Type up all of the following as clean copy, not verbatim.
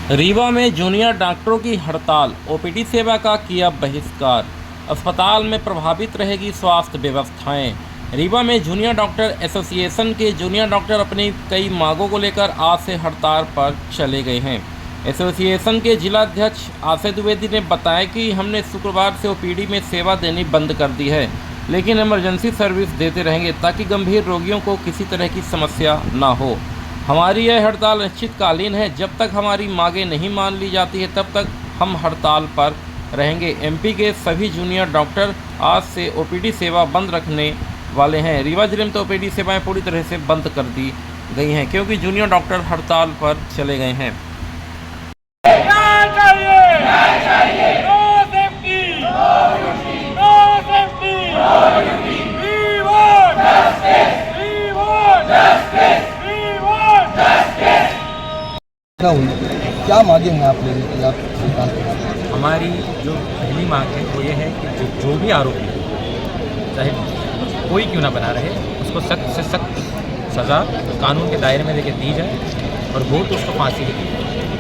रीवा में जूनियर डॉक्टरों की हड़ताल, ओपीडी सेवा का किया बहिष्कार। अस्पताल में प्रभावित रहेगी स्वास्थ्य व्यवस्थाएं। रीवा में जूनियर डॉक्टर एसोसिएशन के जूनियर डॉक्टर अपनी कई मांगों को लेकर आज से हड़ताल पर चले गए हैं। एसोसिएशन के जिला अध्यक्ष आशय द्विवेदी ने बताया कि हमने शुक्रवार से ओपीडी में सेवा देनी बंद कर दी है, लेकिन इमरजेंसी सर्विस देते रहेंगे ताकि गंभीर रोगियों को किसी तरह की समस्या न हो। हमारी यह हड़ताल अनिश्चितकालीन है। जब तक हमारी मांगें नहीं मान ली जाती है तब तक हम हड़ताल पर रहेंगे। एमपी के सभी जूनियर डॉक्टर आज से ओपीडी सेवा बंद रखने वाले हैं। रीवा जिले में तो ओपीडी सेवाएं पूरी तरह से बंद कर दी गई हैं क्योंकि जूनियर डॉक्टर हड़ताल पर चले गए हैं। क्या मांगे हैं आप लोगों की? आप हमारी जो पहली मांग है वो ये है कि जो भी आरोपी चाहे कोई क्यों ना बना रहे, उसको सख्त से सख्त सज़ा कानून के दायरे में लेके दी जाए और वो तो उसको फांसी ही दी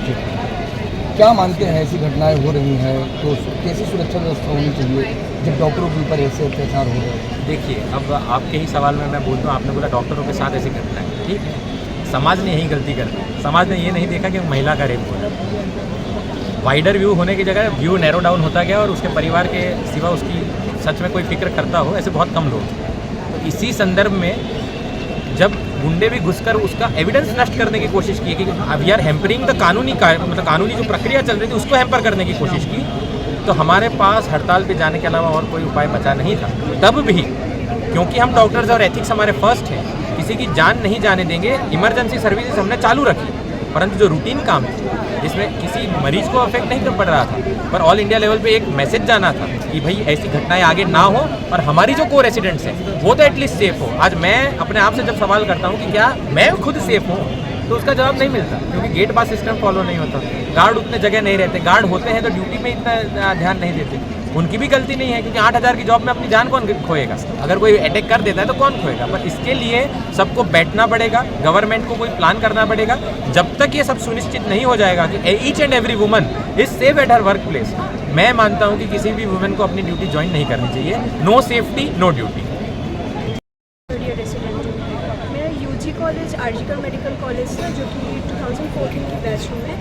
जाए। क्या मानते हैं ऐसी घटनाएं हो रही हैं तो कैसी सुरक्षा व्यवस्था होनी चाहिए जब डॉक्टरों के ऊपर ऐसे अत्याचार हो रहे हैं? देखिए, अब आपके ही सवाल में मैं बोलता हूँ, आपने बोला डॉक्टरों के साथ ऐसी घटना है, ठीक है। समाज ने यही गलती कर दी। समाज ने ये नहीं देखा कि महिला का रेप हो रहा है। वाइडर व्यू होने की जगह व्यू नैरो डाउन होता गया और उसके परिवार के सिवा उसकी सच में कोई फिक्र करता हो ऐसे बहुत कम लोग हैं। तो इसी संदर्भ में जब गुंडे भी घुसकर उसका एविडेंस नष्ट करने की कोशिश की कि वी आर हैम्परिंग द कानूनी जो प्रक्रिया चल रही थी उसको हैम्पर करने की कोशिश की, तो हमारे पास हड़ताल पे जाने के अलावा और कोई उपाय बचा नहीं था। तब भी क्योंकि हम डॉक्टर्स और एथिक्स हमारे फर्स्ट हैं, किसी की जान नहीं जाने देंगे, इमरजेंसी सर्विसेज हमने चालू रखी। परंतु जो रूटीन काम है जिसमें किसी मरीज को अफेक्ट नहीं कर पड़ रहा था, पर ऑल इंडिया लेवल पे एक मैसेज जाना था कि भाई ऐसी घटनाएं आगे ना हो और हमारी जो को रेसिडेंट्स हैं वो तो एटलीस्ट सेफ हो। आज मैं अपने आप से जब सवाल करता हूँ कि क्या मैं खुद सेफ हूँ, तो उसका जवाब नहीं मिलता क्योंकि गेट पास सिस्टम फॉलो नहीं होता, गार्ड उतने जगह नहीं रहते, गार्ड होते हैं तो ड्यूटी में इतना ध्यान नहीं देते। उनकी भी गलती नहीं है क्योंकि 8,000 की जॉब में अपनी जान कौन खोएगा? अगर कोई अटैक कर देता है तो कौन खोएगा? पर इसके लिए सबको बैठना पड़ेगा, गवर्नमेंट को कोई प्लान करना पड़ेगा। जब तक ये सब सुनिश्चित नहीं हो जाएगा कि each and every woman is safe at her work place, मैं मानता हूँ कि किसी भी वुमेन को अपनी ड्यूटी ज्वाइन नहीं करनी चाहिए। No safety no duty. मेरा यूजी कॉलेज आर्जिकल मेडिकल कॉलेज था जो कि 2014 की बैच में है,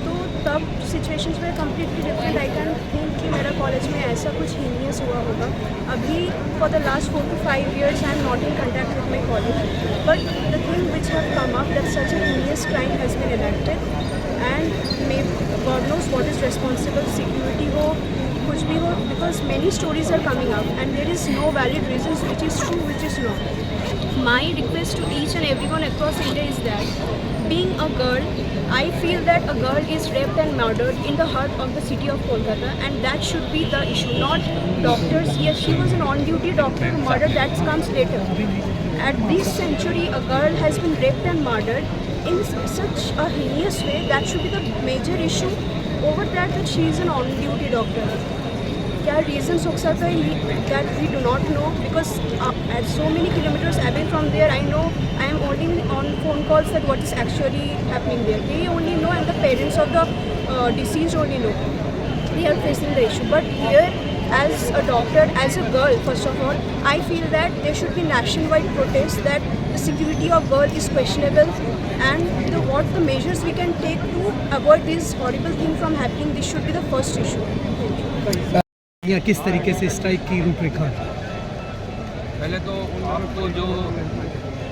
तो तब सिचुएशंस में completely different. I can think कि मेरा कॉलेज में ऐसा कुछ हीनियस हुआ होगा। अभी for the last 4 to 5 years I am not in contact with my college, but the thing which have come up that such a heinous crime has been enacted and may God knows what is responsible, security हो कुछ भी हो, because many stories are coming up and there is no valid reasons which is true which is wrong. My request to each and everyone across India is that being a girl, I feel that a girl is raped and murdered in the heart of the city of Kolkata, and that should be the issue, not doctors. Yes, she was an on-duty doctor, murder that comes later. At this century, a girl has been raped and murdered in such a heinous way. That should be the major issue over that she is an on-duty doctor. क्या reasons हो सकता है that we do not know, because at so many kilometers away from there, I know I am only on phone calls that what is actually happening there. They only know and the parents of the deceased only know. They are facing the issue. But here, as a doctor, as a girl, first of all, I feel that there should be nationwide protest that the security of girl is questionable and what the measures we can take to avoid this horrible thing from happening. This should be the first issue. या किस तरीके से strike की रूपरेखा? पहले तो आपको जो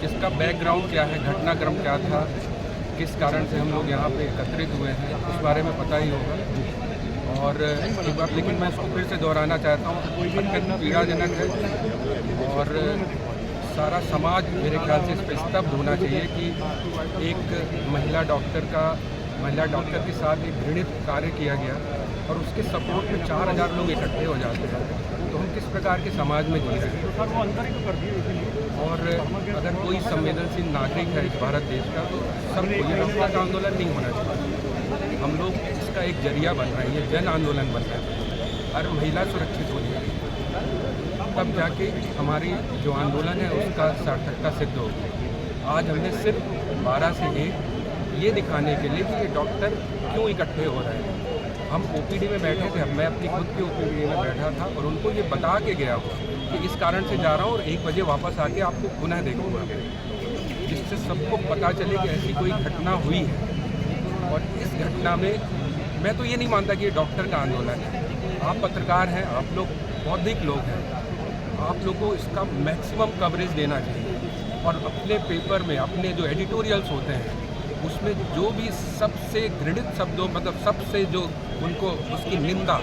इसका बैकग्राउंड क्या है, घटनाक्रम क्या था, किस कारण से हम लोग यहाँ पे एकत्रित हुए हैं, उस बारे में पता ही होगा। और एक बात लेकिन मैं इसको फिर से दोहराना चाहता हूँ, अत्यंत पीड़ाजनक है और सारा समाज मेरे ख्याल से इस पर स्तब्ध होना चाहिए कि एक महिला डॉक्टर के साथ एक घृणित कार्य किया गया और उसके सपोर्ट में 4,000 लोग इकट्ठे हो जाते हैं, तो हम किस प्रकार के समाज में जी रहे हैं। और अगर कोई संवेदनशील नागरिक है इस भारत देश का, तो सबको ये डॉक्टर का आंदोलन नहीं होना चाहिए। हम लोग इसका एक जरिया बन रहे हैं, ये जन आंदोलन बन रहा है। हर महिला सुरक्षित हो जाएगी, तब जाके हमारी जो आंदोलन है उसका सार्थकता सिद्ध होगी। आज हमने सिर्फ 12 से 1 ये दिखाने के लिए कि ये डॉक्टर क्यों इकट्ठे हो रहे हैं। हम ओपीडी में बैठे थे, मैं अपनी खुद की ओपीडी में बैठा था और उनको ये बता के गया हूँ कि इस कारण से जा रहा हूँ और 1 बजे वापस आके आपको पुनः देखूँगा, जिससे सबको पता चले कि ऐसी कोई घटना हुई है। और इस घटना में मैं तो ये नहीं मानता कि ये डॉक्टर का आंदोलन है। आप पत्रकार हैं, आप लोग बौद्धिक लोग हैं, आप लोग को इसका मैक्सिमम कवरेज देना चाहिए और अपने पेपर में अपने जो एडिटोरियल्स होते हैं उसमें जो भी सबसे घृणित शब्दों मतलब सबसे जो उनको उसकी निंदा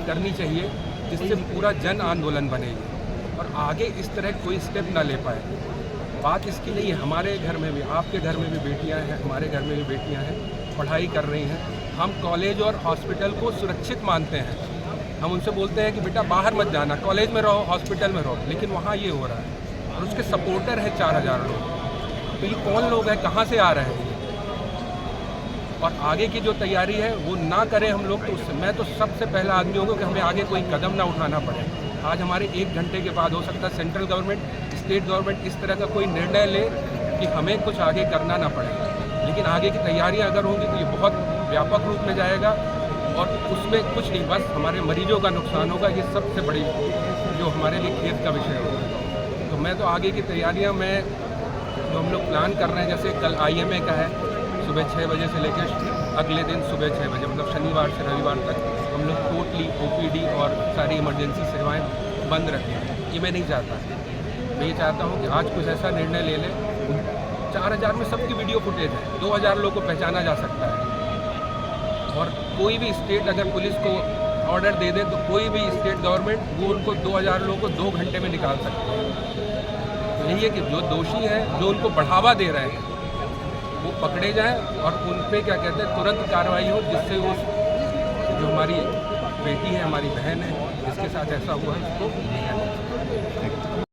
करनी चाहिए, जिससे पूरा जन आंदोलन बनेगी और आगे इस तरह कोई स्टेप ना ले पाए। बात इसकी नहीं है, हमारे घर में भी, आपके घर में भी बेटियां हैं, हमारे घर में भी बेटियां हैं, पढ़ाई कर रही हैं। हम कॉलेज और हॉस्पिटल को सुरक्षित मानते हैं। हम उनसे बोलते हैं कि बेटा बाहर मत जाना, कॉलेज में रहो, हॉस्पिटल में रहो, लेकिन वहाँ ये हो रहा है और उसके सपोर्टर है 4000 लोग। तो ये कौन लोग हैं, कहाँ से आ रहे हैं? और आगे की जो तैयारी है वो ना करें हम लोग, तो उससे मैं तो सबसे पहला आदमी होगा कि हमें आगे कोई कदम ना उठाना पड़े। आज हमारे 1 घंटे के बाद हो सकता है सेंट्रल गवर्नमेंट, स्टेट गवर्नमेंट इस तरह का कोई निर्णय ले कि हमें कुछ आगे करना ना पड़े, लेकिन आगे की तैयारियां अगर होंगी तो ये बहुत व्यापक रूप में जाएगा और उसमें कुछ नहीं, बस हमारे मरीजों का नुकसान होगा। ये सबसे बड़ी जो हमारे लिए खेद का विषय होगा। तो मैं तो आगे की तैयारियां जो हम लोग प्लान कर रहे हैं, जैसे कल IMA का है सुबह 6 बजे से लेकर अगले दिन सुबह 6 बजे, मतलब शनिवार से रविवार तक हम लोग टोटली OPD और सारी इमरजेंसी सेवाएं बंद रखें। ये मैं नहीं चाहता। मैं ये चाहता हूँ कि आज कुछ ऐसा निर्णय ले लें। 4000 में सबकी वीडियो फुटेज है, 2000 लोगों को पहचाना जा सकता है और कोई भी स्टेट अगर पुलिस को ऑर्डर दे दे तो कोई भी स्टेट गवर्नमेंट वो उनको 2000 लोगों को 2 घंटे में निकाल सकते हैं। तो यही है कि जो दोषी हैं, जो उनको बढ़ावा दे रहे हैं, वो पकड़े जाएं और उन पे क्या कहते हैं तुरंत कार्रवाई हो, जिससे वो जो हमारी बेटी है, हमारी बहन है, जिसके साथ ऐसा हुआ है उसको न्याय मिले।